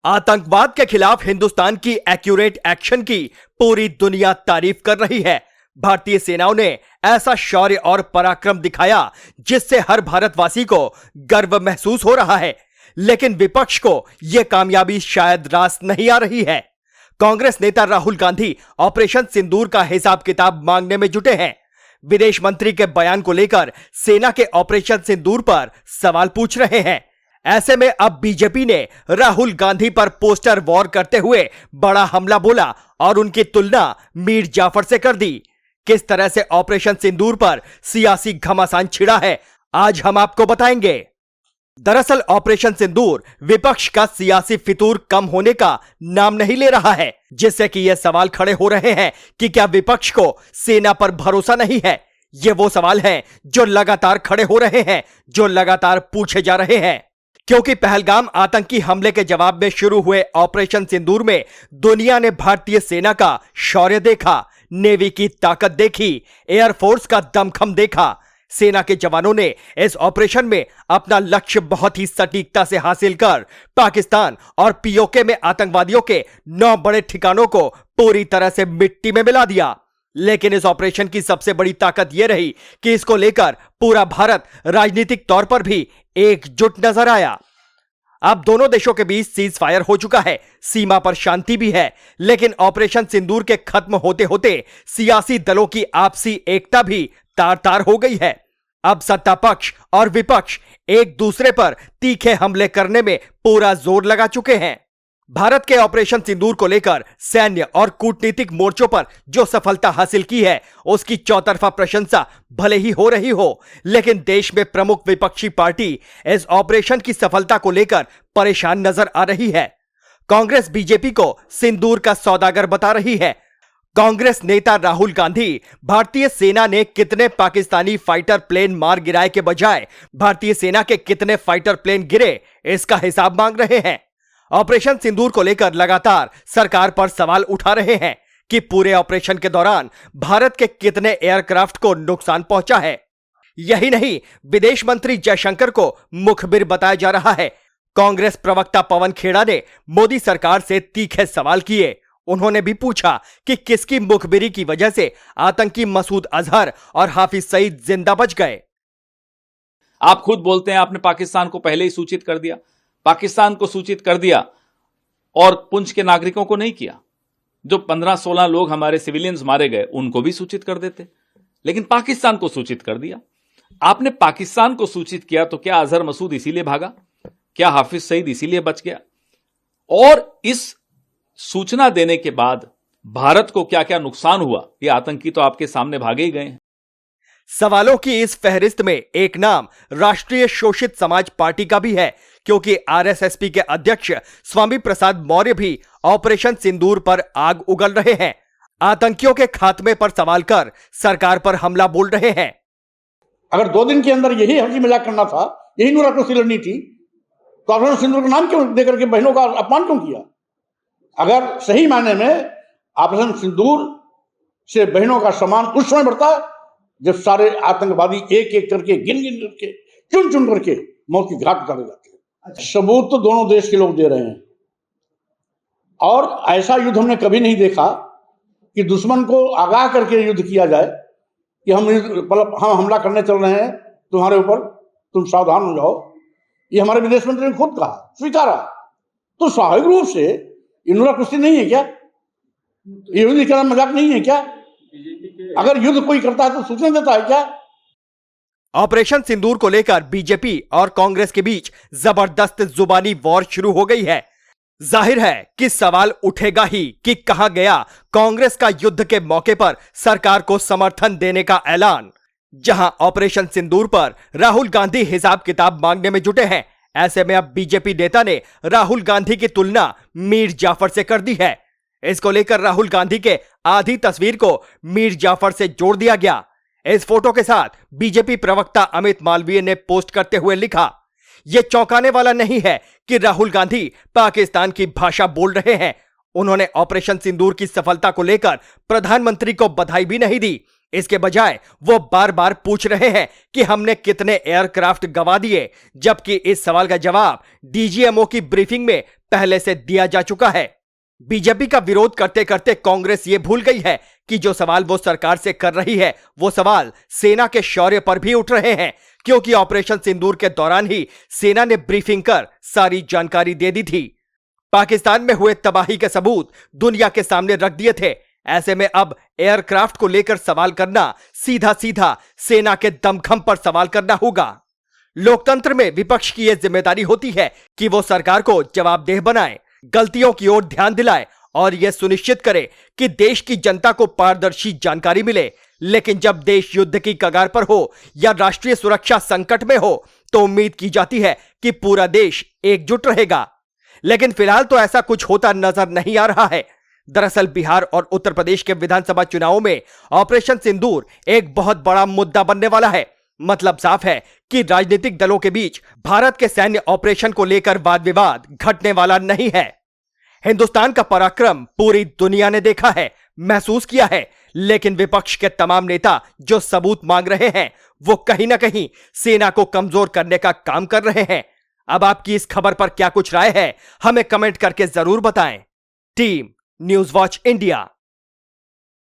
आतंकवाद के खिलाफ हिंदुस्तान की एक्यूरेट एक्शन की पूरी दुनिया तारीफ कर रही है। भारतीय सेनाओं ने ऐसा शौर्य और पराक्रम दिखाया जिससे हर भारतवासी को गर्व महसूस हो रहा है। लेकिन विपक्ष को यह कामयाबी शायद रास नहीं आ रही है। कांग्रेस नेता राहुल गांधी ऑपरेशन सिंदूर का हिसाब किताब मांगने में जुटे हैं। विदेश मंत्री के बयान को लेकर सेना के ऑपरेशन सिंदूर पर सवाल पूछ रहे हैं। ऐसे में अब बीजेपी ने राहुल गांधी पर पोस्टर वॉर करते हुए बड़ा हमला बोला और उनकी तुलना मीर जाफर से कर दी। किस तरह से ऑपरेशन सिंदूर पर सियासी घमासान छिड़ा है, आज हम आपको बताएंगे। दरअसल ऑपरेशन सिंदूर विपक्ष का सियासी फितूर कम होने का नाम नहीं ले रहा है, जिससे कि यह सवाल खड़े हो रहे हैं कि क्या विपक्ष को सेना पर भरोसा नहीं है। ये वो सवाल हैं जो लगातार खड़े हो रहे हैं, जो लगातार पूछे जा रहे हैं। क्योंकि पहलगाम आतंकी हमले के जवाब में शुरू हुए ऑपरेशन सिंदूर में दुनिया ने भारतीय सेना का शौर्य देखा, नेवी की ताकत देखी, एयरफोर्स का दमखम देखा। सेना के जवानों ने इस ऑपरेशन में अपना लक्ष्य बहुत ही सटीकता से हासिल कर पाकिस्तान और पीओके में आतंकवादियों के 9 बड़े ठिकानों को पूरी तरह से मिट्टी में मिला दिया। लेकिन इस ऑपरेशन की सबसे बड़ी ताकत यह रही कि इसको लेकर पूरा भारत राजनीतिक तौर पर भी एकजुट नजर आया। अब दोनों देशों के बीच सीज फायर हो चुका है, सीमा पर शांति भी है, लेकिन ऑपरेशन सिंदूर के खत्म होते होते सियासी दलों की आपसी एकता भी तार तार हो गई है। अब सत्ता पक्ष और विपक्ष एक दूसरे पर तीखे हमले करने में पूरा जोर लगा चुके हैं। भारत के ऑपरेशन सिंदूर को लेकर सैन्य और कूटनीतिक मोर्चों पर जो सफलता हासिल की है, उसकी चौतरफा प्रशंसा भले ही हो रही हो, लेकिन देश में प्रमुख विपक्षी पार्टी इस ऑपरेशन की सफलता को लेकर परेशान नजर आ रही है। कांग्रेस बीजेपी को सिंदूर का सौदागर बता रही है। कांग्रेस नेता राहुल गांधी भारतीय सेना ने कितने पाकिस्तानी फाइटर प्लेन मार गिराए के बजाय भारतीय सेना के कितने फाइटर प्लेन गिरे, इसका हिसाब मांग रहे हैं। ऑपरेशन सिंदूर को लेकर लगातार सरकार पर सवाल उठा रहे हैं कि पूरे ऑपरेशन के दौरान भारत के कितने एयरक्राफ्ट को नुकसान पहुंचा है। यही नहीं, विदेश मंत्री जयशंकर को मुखबिर बताया जा रहा है। कांग्रेस प्रवक्ता पवन खेड़ा ने मोदी सरकार से तीखे सवाल किए। उन्होंने भी पूछा कि किसकी मुखबिरी की वजह से आतंकी मसूद अजहर और हाफिज सईद जिंदा बच गए। आप खुद बोलते हैं आपने पाकिस्तान को पहले ही सूचित कर दिया। पाकिस्तान को सूचित कर दिया और पुंछ के नागरिकों को नहीं किया। जो 15-16 लोग हमारे सिविलियंस मारे गए उनको भी सूचित कर देते, लेकिन पाकिस्तान को सूचित कर दिया। आपने पाकिस्तान को सूचित किया तो क्या अजहर मसूद इसीलिए भागा? क्या हाफिज सईद इसीलिए बच गया? और इस सूचना देने के बाद भारत को क्या क्या नुकसान हुआ, ये आतंकी तो आपके सामने भागे ही गए हैं। सवालों की इस फहरिस्त में एक नाम राष्ट्रीय शोषित समाज पार्टी का भी है, क्योंकि आरएसएसपी के अध्यक्ष स्वामी प्रसाद मौर्य भी ऑपरेशन सिंदूर पर आग उगल रहे हैं। आतंकियों के खात्मे पर सवाल कर सरकार पर हमला बोल रहे हैं। अगर 2 दिन के अंदर यही हर्जी मिलाप करना था, यही नूराकुशी लड़नी थी, तो ऑपरेशन सिंदूर का नाम क्यों देकर के बहनों का अपमान क्यों किया? अगर सही मायने में ऑपरेशन सिंदूर से बहनों का सम्मान उस समय बढ़ता जब सारे आतंकवादी एक एक करके गिन गिन करके चुन चुन करके मौत की घाट उतारे जाते हैं। सबूत तो दोनों देश के लोग दे रहे हैं, और ऐसा युद्ध हमने कभी नहीं देखा कि दुश्मन को आगाह करके युद्ध किया जाए कि हम हमला करने चल रहे हैं तुम्हारे ऊपर, तुम सावधान हो जाओ। ये हमारे विदेश मंत्री ने खुद कहा, स्वीकारा। तो स्वाभाविक रूप से ये नूराकुशी नहीं है क्या? ये युद्ध का मजाक नहीं है क्या? अगर युद्ध कोई करता है तो सूचना देता है क्या? ऑपरेशन सिंदूर को लेकर बीजेपी और कांग्रेस के बीच जबरदस्त जुबानी वॉर शुरू हो गई है। जाहिर है कि सवाल उठेगा ही कि कहां गया कांग्रेस का युद्ध के मौके पर सरकार को समर्थन देने का ऐलान। जहां ऑपरेशन सिंदूर पर राहुल गांधी हिसाब किताब मांगने में जुटे हैं, ऐसे में अब बीजेपी नेता ने राहुल गांधी की तुलना मीर जाफर से कर दी है। इसको लेकर राहुल गांधी के आधी तस्वीर को मीर जाफर से जोड़ दिया गया। इस फोटो के साथ बीजेपी प्रवक्ता अमित मालवीय ने पोस्ट करते हुए लिखा, यह चौंकाने वाला नहीं है कि राहुल गांधी पाकिस्तान की भाषा बोल रहे हैं। उन्होंने ऑपरेशन सिंदूर की सफलता को लेकर प्रधानमंत्री को बधाई भी नहीं दी। इसके बजाय वो बार बार पूछ रहे हैं कि हमने कितने एयरक्राफ्ट गंवा दिए, जबकि इस सवाल का जवाब डीजीएमओ की ब्रीफिंग में पहले से दिया जा चुका है। बीजेपी का विरोध करते करते कांग्रेस ये भूल गई है कि जो सवाल वो सरकार से कर रही है वो सवाल सेना के शौर्य पर भी उठ रहे हैं, क्योंकि ऑपरेशन सिंदूर के दौरान ही सेना ने ब्रीफिंग कर सारी जानकारी दे दी थी। पाकिस्तान में हुए तबाही के सबूत दुनिया के सामने रख दिए थे। ऐसे में अब एयरक्राफ्ट को लेकर सवाल करना सीधा सीधा सेना के दमखम पर सवाल करना होगा। लोकतंत्र में विपक्ष की यह जिम्मेदारी होती है कि वो सरकार को जवाबदेह बनाए, गलतियों की ओर ध्यान दिलाए और यह सुनिश्चित करे कि देश की जनता को पारदर्शी जानकारी मिले। लेकिन जब देश युद्ध की कगार पर हो या राष्ट्रीय सुरक्षा संकट में हो तो उम्मीद की जाती है कि पूरा देश एकजुट रहेगा। लेकिन फिलहाल तो ऐसा कुछ होता नजर नहीं आ रहा है। दरअसल बिहार और उत्तर प्रदेश के विधानसभा चुनावों में ऑपरेशन सिंदूर एक बहुत बड़ा मुद्दा बनने वाला है। मतलब साफ है कि राजनीतिक दलों के बीच भारत के सैन्य ऑपरेशन को लेकर वाद विवाद घटने वाला नहीं है। हिंदुस्तान का पराक्रम पूरी दुनिया ने देखा है, महसूस किया है, लेकिन विपक्ष के तमाम नेता जो सबूत मांग रहे हैं वो कहीं ना कहीं सेना को कमजोर करने का काम कर रहे हैं। अब आपकी इस खबर पर क्या कुछ राय है, हमें कमेंट करके जरूर बताएं। Team news watch India.